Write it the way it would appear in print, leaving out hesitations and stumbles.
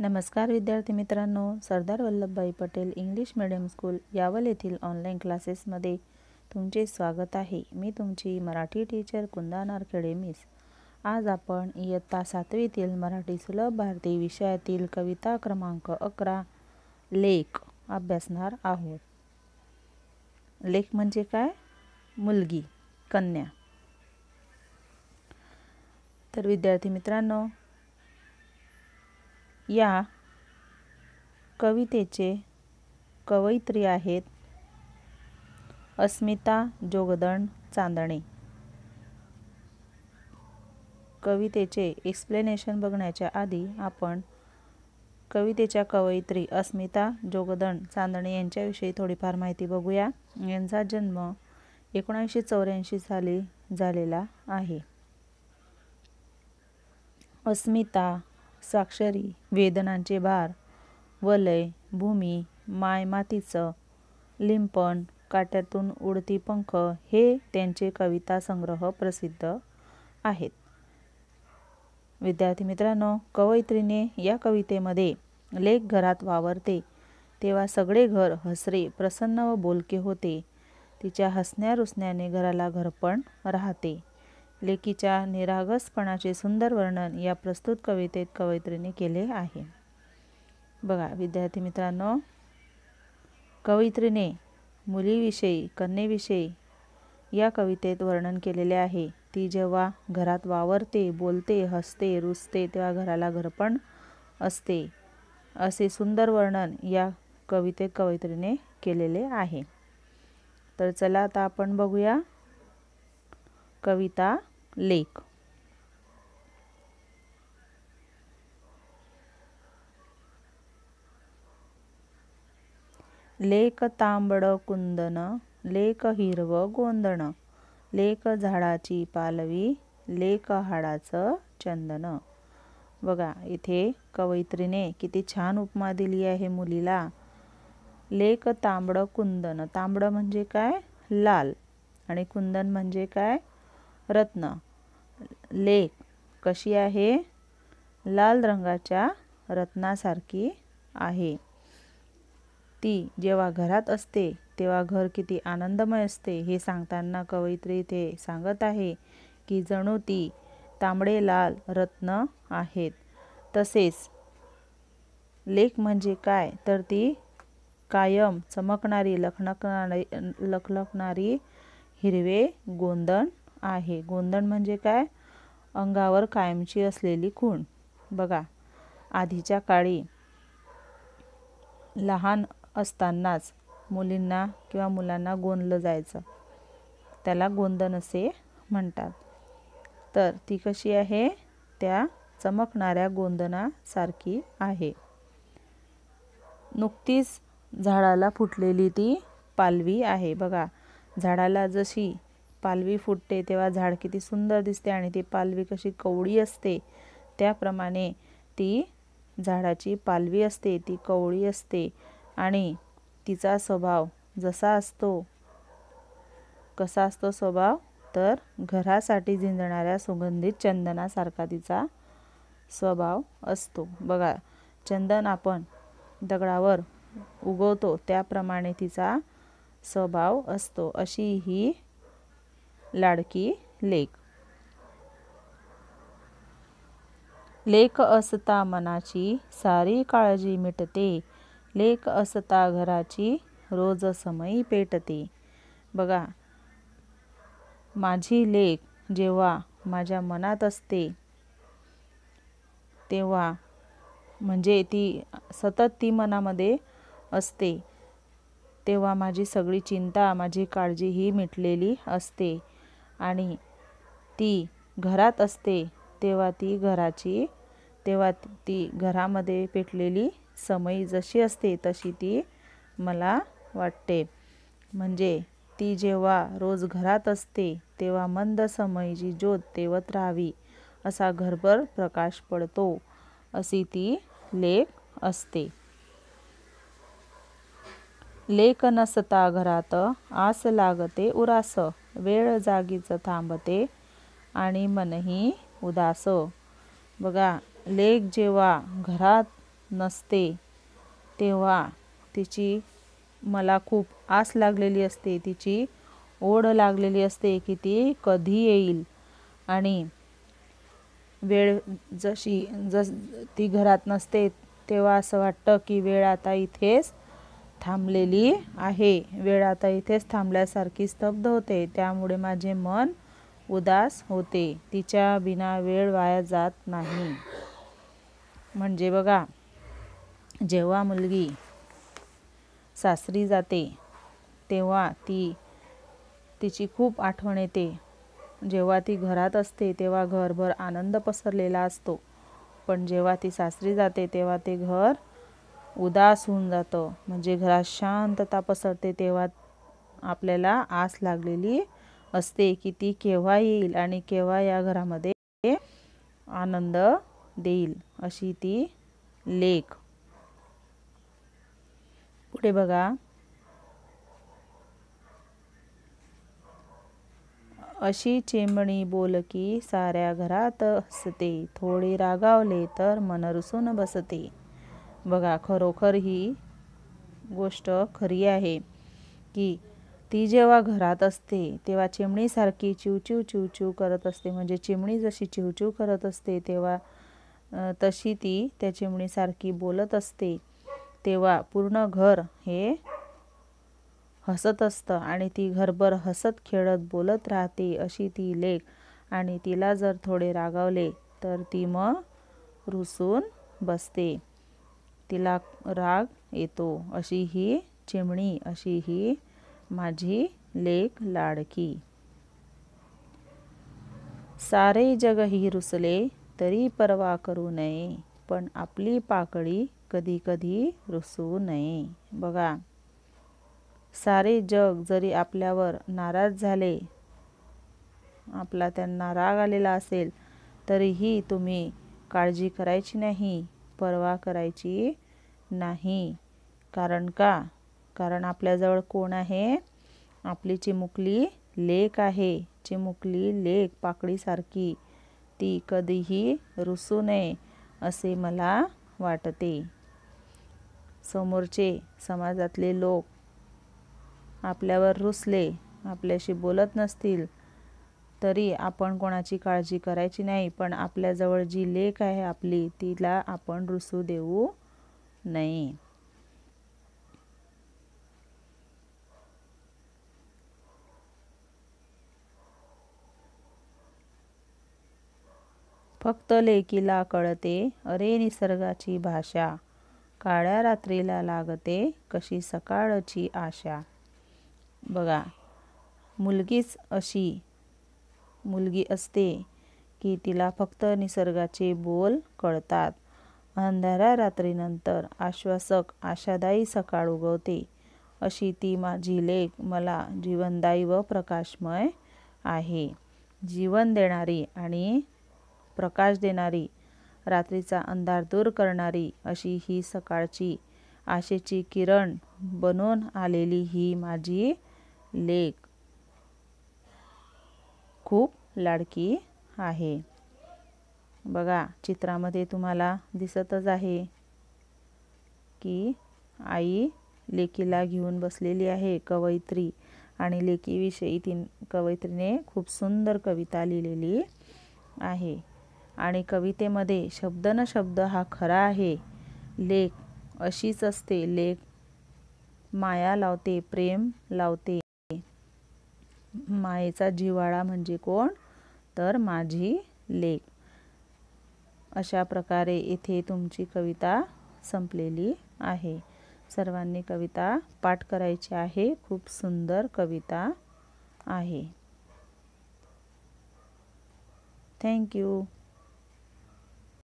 नमस्कार विद्यार्थी मित्रांनो, Sardar Vallabhbhai Patel English medium school Yawal येथील ऑनलाईन क्लासेसमध्ये तुमचे स्वागत आहे। मी तुमची मराठी टीचर कुंदा नारखेडे मिस। आज आपण इयत्ता 7वीतील मराठी सुलभ भारती विषयातील कविता क्रमांक 11 लेक अभ्यासणार आहोत। लेक म्हणजे काय? मुलगी, कन्या। तर विद्यार्थी मित्रांनो, या कवितेचे कवयित्री आहेत अस्मिता जोगदंड चांदणे। कवितेचे एक्सप्लेनेशन बघण्याच्या आधी आपण कवितेच्या कवयित्री अस्मिता जोगदंड चांदणे यांच्याविषयी थोडीफार माहिती बघूया। यांचा जन्म 1984 साली झालेला आहे। अस्मिता स्वाक्षरी, वेदनांचे भार, वलय, भूमी, माय मातीचं, लिंपण, काट्यातून उडती पंख हे त्यांचे कविता संग्रह प्रसिद्ध आहेत। विद्यार्थी मित्रांनो, कवयित्रीने या कवितेमध्ये लेक घरात वावरते तेव्हा सगळे घर हसरे, प्रसन्न व बोलके होते। तिच्या हसण्या रुसण्याने घराला घरपण राहते। लेकीच्या निरागसपणाचे सुंदर वर्णन या प्रस्तुत कवितेत कवयित्रीने केले आहे। बघा विद्यार्थी मित्रांनो, कवयित्रीने मुलीविषयी, कन्येविषयी या कवितेत वर्णन केलेले आहे। ती जेव्हा घरात वावरते, बोलते, हसते, रुसते तेव्हा घराला घरपण असते, असे सुंदर वर्णन या कवितेत कवयित्रीने केलेले आहे। तर चला आता आपण बघूया कविता लेक। लेक तांबड कुंदन, लेक हिरव गोंदण, लेक झाडाची पालवी, लेक हाडाचं चंदन। बघा इथे कवयित्रीने किती छान उपमा दिली आहे मुलीला। लेक तांबड कुंदन, तांबड म्हणजे काय? लाल, आणि कुंदन म्हणजे काय? रत्न। लेक कशी आहे? लाल रंगाच्या रत्नासारखी आहे। ती जेव्हा घरात असते तेव्हा घर किती आनंदमय असते हे सांगताना कवयित्री इथे सांगत आहे की जणू ती तांबडे लाल रत्न आहेत। तसेच लेक म्हणजे काय? तर ती कायम चमकणारी, लखलखणारी हिरवे गोंदण आहे। गोंदण म्हणजे काय? अंगावर कायमची असलेली खूण। बघा आधीच्या काळी लहान असतानाच मुलींना किंवा मुलांना गोंदलं जायचं, त्याला गोंदण असे म्हणतात। तर ती कशी आहे? त्या चमकणाऱ्या गोंदणासारखी आहे। नुकतीच झाडाला फुटलेली ती पालवी आहे। बघा झाडाला जशी पालवी फुटते तेव्हा झाड किती सुंदर दिसते आणि ती पालवी कशी कवळी असते, त्याप्रमाणे ती झाडाची पालवी असते, ती कवळी असते आणि तिचा स्वभाव जसा असतो, कसा असतो स्वभाव? तर घरासाठी झिंजणाऱ्या सुगंधित चंदनासारखा तिचा स्वभाव असतो। बघा चंदन आपण दगडावर उगवतो त्याप्रमाणे तिचा स्वभाव असतो, अशी ही लाडकी लेक। लेक असता मनाची सारी काळजी मिटते, लेक असता घराची रोज समई पेटते। बघा माझी लेक जेव्हा माझ्या मनात असते तेव्हा, म्हणजे ती सतत ती मनामध्ये असते, तेव्हा माझी सगळी चिंता, माझी काळजी ही मिटलेली असते। आणि ती घरात असते तेव्हा ती घरामध्ये पेटलेली समई जशी असते तशी ती मला वाटते। म्हणजे ती जेव्हा रोज घरात असते तेव्हा मंद समईची ज्योत तेवत राहावी असा घरभर प्रकाश पडतो, अशी ती लेक असते। लेक नसता घरात आस लागते उरास, वेळ जागीच थांबते आणि मनही उदास। बघा लेक जेव्हा घरात नसते तेव्हा तिची मला खूप आस लागलेली असते, तिची ओढ लागलेली असते की ती कधी येईल. आणि वेळ ती घरात नसते तेव्हा असं वाटतं की वेळ आता इथेच थांबलेली आहे, वेळ आता इथेच थांबल्यासारखी स्तब्ध होते. त्यामुळे माझे मन उदास होते. तिच्या बिना वेळ वाया जात नाही. म्हणजे बघा, जेव्हा मुलगी सासरी जाते तेव्हा तिची खूप आठवण येते. जेव्हा ती घरात असते तेव्हा घरभर आनंद पसरलेला असतो, पण जेव्हा ती सासरी जाते तेव्हा ते घर उदास होऊन जातं. म्हणजे घरात शांतता पसरते. तेव्हा आपल्याला आस लागलेली असते की ती केव्हा येईल आणि केव्हा या घरामध्ये आनंद देईल, अशी ती लेक. पुढे बघा, अशी चिमणी बोलकी साऱ्या घरात हसते, थोडी रागावले तर मन रुसून बसते. बघा, खरोखर ही गोष्ट खरी आहे की ती जेव्हा घरात असते तेव्हा चिमणीसारखी चिवचिव चिवचिव करत असते. म्हणजे चिमणी जशी चिवचिव करत असते तेव्हा तशी ती त्या चिमणीसारखी बोलत असते. तेव्हा पूर्ण घर हे हसत असतं आणि ती घरभर हसत खेळत बोलत राहते, अशी ती लेक. आणि तिला जर थोडे रागावले तर ती मग रुसून बसते, तिला राग येतो. अशी ही चिमणी, अशी ही माझी लेक लाडकी. सारे जग ही रुसले तरी पर्वा करू नये, पण आपली पाकळी कधी कधी रुसू नये. बघा, सारे जग जरी आपल्यावर नाराज झाले, आपला त्यांना राग आलेला असेल, तरीही तुम्ही काळजी करायची नाही, पर्वा करायची नाही. कारण का? कारण आपल्याजवळ कोण आहे? आपली चिमुकली लेक आहे. चिमुकली लेक पाकळीसारखी, ती कधीही रुसू नये असे मला वाटते. समोरचे समाजातले लोक आपल्यावर रुसले, आपल्याशी बोलत नसतील, तरी आपण कोणाची काळजी करायची नाही. पण आपल्याजवळ जी लेक आहे आपली, तिला आपण रुसू देऊ नये. फक्त लेकीला कळते अरे निसर्गाची भाषा, काळ्या रात्रीला लागते कशी सकाळची आशा. बघा, मुलगीच अशी मुलगी असते की तिला फक्त निसर्गाचे बोल कळतात. अंधाऱ्या रात्रीनंतर आश्वासक आशादायी सकाळ उगवते, अशी ती माझी लेक मला जीवनदायी व प्रकाशमय आहे. जीवन देणारी आणि प्रकाश देणारी, रात्रीचा अंधार दूर करणारी अशी ही सकाळची आशेची किरण बनून आलेली ही माझी लेक खूप लाडकी आहे. बघा, चित्रामध्ये तुम्हाला दिसतच आहे की आई लेकीला घेऊन बसलेली आहे, कवयित्री. आणि लेकीविषयी कवयित्रीने खूप सुंदर कविता लिहिलेली आहे. आणि कवितेमध्ये शब्द न शब्द हा खरा आहे. लेक अशीच असते. लेक माया लावते, प्रेम लावते. मायेचा जिव्हाळा म्हणजे कोण? तर माझी लेक. अशा प्रकारे इथे तुमची कविता संपलेली आहे. सर्वांनी कविता पाठ करायची आहे. खूप सुंदर कविता आहे. Thank you.